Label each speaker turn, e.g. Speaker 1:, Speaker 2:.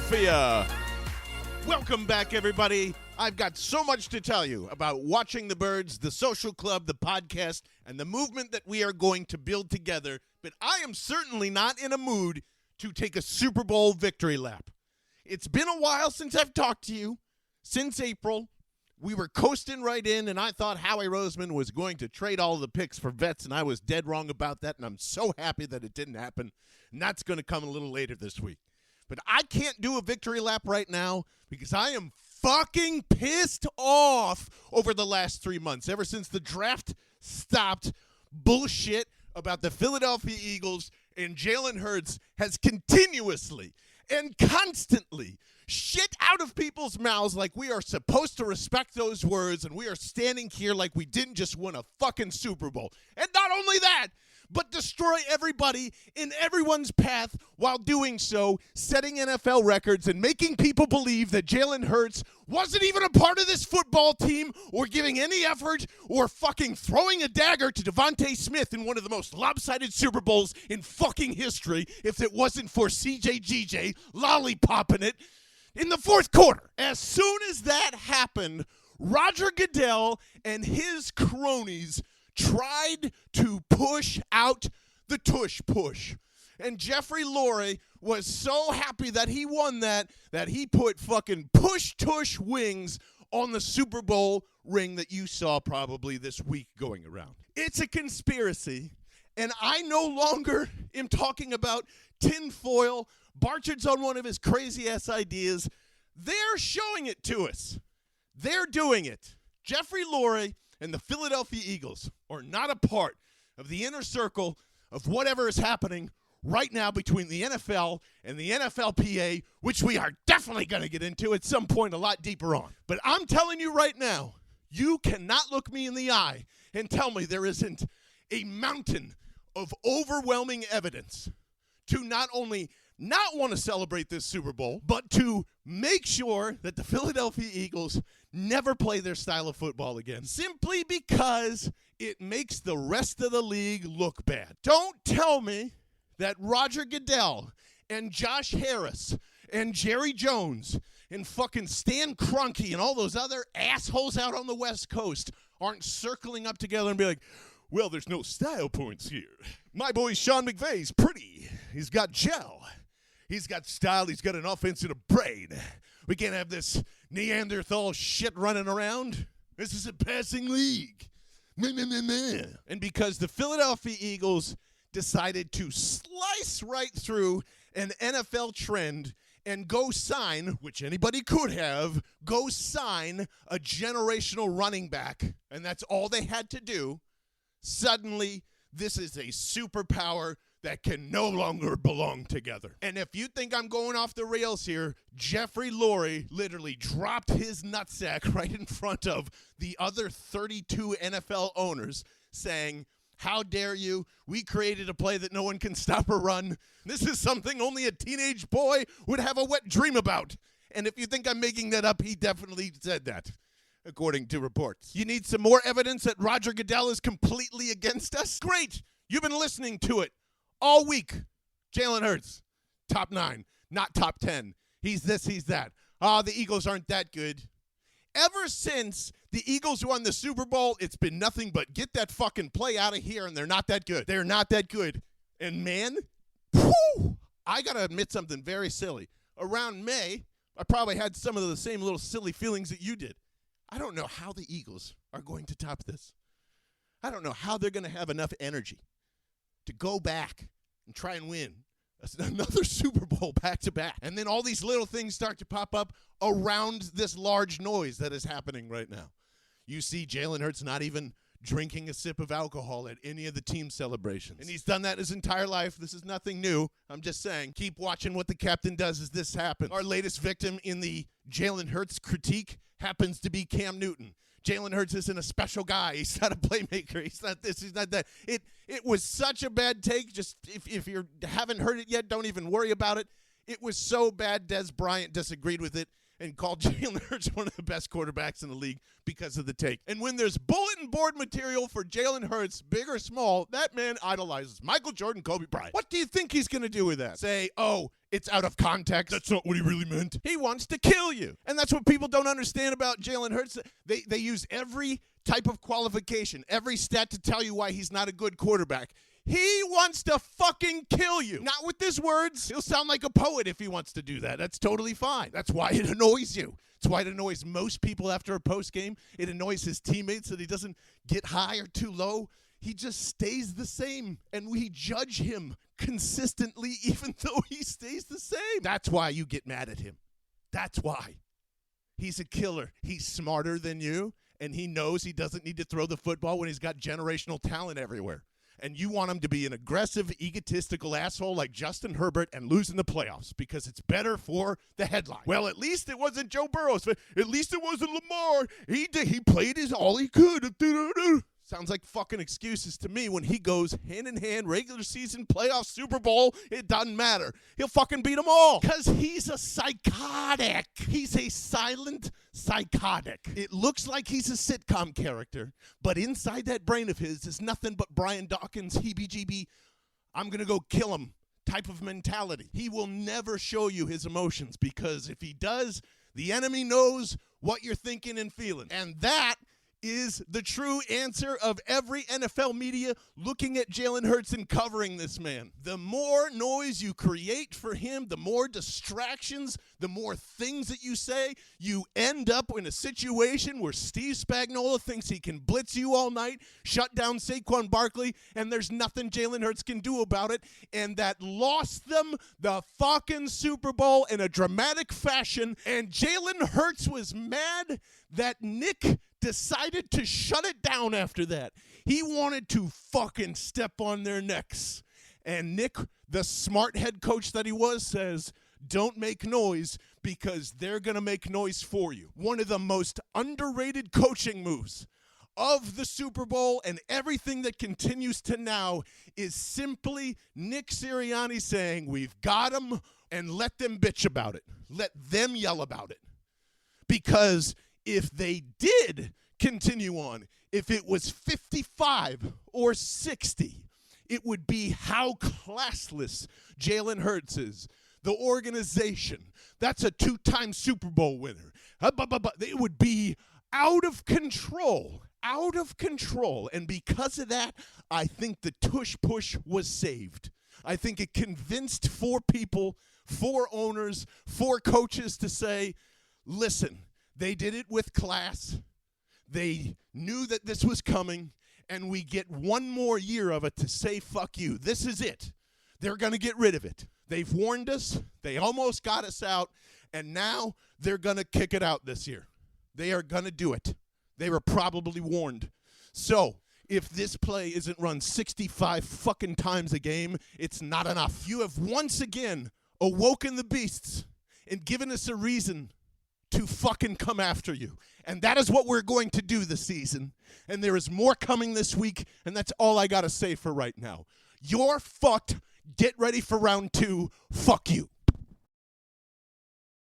Speaker 1: Philadelphia. Welcome back, everybody. I've got so much to tell you about Watching the Birds, the social club, the podcast, and the movement that we are going to build together. But I am certainly not in a mood to take a Super Bowl victory lap. It's been a while since I've talked to you. Since April, we were coasting right in, and I thought Howie Roseman was going to trade all the picks for vets, and I was dead wrong about that, and I'm so happy that it didn't happen. And that's going to come a little later this week. But I can't do a victory lap right now because I am fucking pissed off over the last 3 months. Ever since the draft stopped, bullshit about the Philadelphia Eagles and Jalen Hurts has continuously and constantly shit out of people's mouths like we are supposed to respect those words, and we are standing here like we didn't just win a fucking Super Bowl. And not only that, but destroy everybody in everyone's path while doing so, setting NFL records and making people believe that Jalen Hurts wasn't even a part of this football team or giving any effort or fucking throwing a dagger to Devontae Smith in one of the most lopsided Super Bowls in fucking history if it wasn't for CJGJ lollipopping it in the fourth quarter. As soon as that happened, Rodger Goodell and his cronies tried to push out the tush push. And Jeffrey Lurie was so happy that he won that he put fucking push-tush wings on the Super Bowl ring that you saw probably this week going around. It's a conspiracy, and I no longer am talking about tinfoil. Barchard's on one of his crazy-ass ideas. They're showing it to us. They're doing it. Jeffrey Lurie and the Philadelphia Eagles are not a part of the inner circle of whatever is happening right now between the NFL and the NFLPA, which we are definitely going to get into at some point a lot deeper on. But I'm telling you right now, you cannot look me in the eye and tell me there isn't a mountain of overwhelming evidence to not only not want to celebrate this Super Bowl, but to make sure that the Philadelphia Eagles never play their style of football again, simply because it makes the rest of the league look bad. Don't tell me that Rodger Goodell and Josh Harris and Jerry Jones and fucking Stan Kroenke and all those other assholes out on the West Coast aren't circling up together and be like, well, there's no style points here. My boy Sean McVay's pretty. He's got gel. He's got style. He's got an offensive brain. We can't have this Neanderthal shit running around. This is a passing league. And because the Philadelphia Eagles decided to slice right through an NFL trend and go sign, which anybody could have, go sign a generational running back, and that's all they had to do, suddenly this is a superpower that can no longer belong together. And if you think I'm going off the rails here, Jeffrey Lurie literally dropped his nutsack right in front of the other 32 NFL owners saying, how dare you? We created a play that no one can stop or run. This is something only a teenage boy would have a wet dream about. And if you think I'm making that up, he definitely said that, according to reports. You need some more evidence that Rodger Goodell is completely against us? Great. You've been listening to it all week. Jalen Hurts, top 9, not top 10. He's this, he's that. The Eagles aren't that good. Ever since the Eagles won the Super Bowl, it's been nothing but get that fucking play out of here, and they're not that good. They're not that good. And, man, I got to admit something very silly. Around May, I probably had some of the same little silly feelings that you did. I don't know how the Eagles are going to top this. I don't know how they're going to have enough energy to go back and try and win another Super Bowl back-to-back. And then all these little things start to pop up around this large noise that is happening right now. You see Jalen Hurts not even drinking a sip of alcohol at any of the team celebrations. And he's done that his entire life. This is nothing new. I'm just saying, keep watching what the captain does as this happens. Our latest victim in the Jalen Hurts critique happens to be Cam Newton. Jalen Hurts isn't a special guy. He's not a playmaker. He's not this. He's not that. It was such a bad take. Just if you haven't heard it yet, don't even worry about it. It was so bad, Des Bryant disagreed with it. and called Jalen Hurts one of the best quarterbacks in the league because of the take. And when there's bulletin board material for Jalen Hurts, big or small, that man idolizes Michael Jordan, Kobe Bryant. What do you think he's going to do with that? Say, oh, it's out of context. That's not what he really meant. He wants to kill you. And that's what people don't understand about Jalen Hurts. They use every type of qualification, every stat to tell you why he's not a good quarterback. He wants to fucking kill you. Not with his words. He'll sound like a poet if he wants to do that. That's totally fine. That's why it annoys you. It's why it annoys most people after a post game. It annoys his teammates that he doesn't get high or too low. He just stays the same, and we judge him consistently even though he stays the same. That's why you get mad at him. That's why. He's a killer. He's smarter than you, and he knows he doesn't need to throw the football when he's got generational talent everywhere. And you want him to be an aggressive, egotistical asshole like Justin Herbert and lose in the playoffs because it's better for the headline. Well, at least it wasn't Joe Burrow. At least it wasn't Lamar. He played all he could. Sounds like fucking excuses to me when he goes hand-in-hand, regular season, playoff, Super Bowl. It doesn't matter. He'll fucking beat them all because he's a psychotic. He's a silent psychotic. It looks like he's a sitcom character, but inside that brain of his is nothing but Brian Dawkins, heebie-jeebie, I'm going to go kill him type of mentality. He will never show you his emotions because if he does, the enemy knows what you're thinking and feeling. And that is the true answer of every NFL media looking at Jalen Hurts and covering this man. The more noise you create for him, the more distractions, the more things that you say, you end up in a situation where Steve Spagnuolo thinks he can blitz you all night, shut down Saquon Barkley, and there's nothing Jalen Hurts can do about it, and that lost them the fucking Super Bowl in a dramatic fashion, and Jalen Hurts was mad that Nick decided to shut it down after that. He wanted to fucking step on their necks. And Nick, the smart head coach that he was, says, don't make noise because they're going to make noise for you. One of the most underrated coaching moves of the Super Bowl and everything that continues to now is simply Nick Sirianni saying, we've got them, and let them bitch about it. Let them yell about it. Because if they did continue on, if it was 55 or 60, it would be how classless Jalen Hurts is. The organization, that's a 2-time Super Bowl winner. It would be out of control. And because of that, I think the tush push was saved. I think it convinced 4 people, 4 owners, 4 coaches to say, listen, they did it with class. They knew that this was coming, and we get one more year of it to say, fuck you. This is it. They're going to get rid of it. They've warned us. They almost got us out, and now they're going to kick it out this year. They are going to do it. They were probably warned. So if this play isn't run 65 fucking times a game, it's not enough. You have once again awoken the beasts and given us a reason to fucking come after you. And that is what we're going to do this season. And there is more coming this week, and that's all I got to say for right now. You're fucked. Get ready for round 2. Fuck you.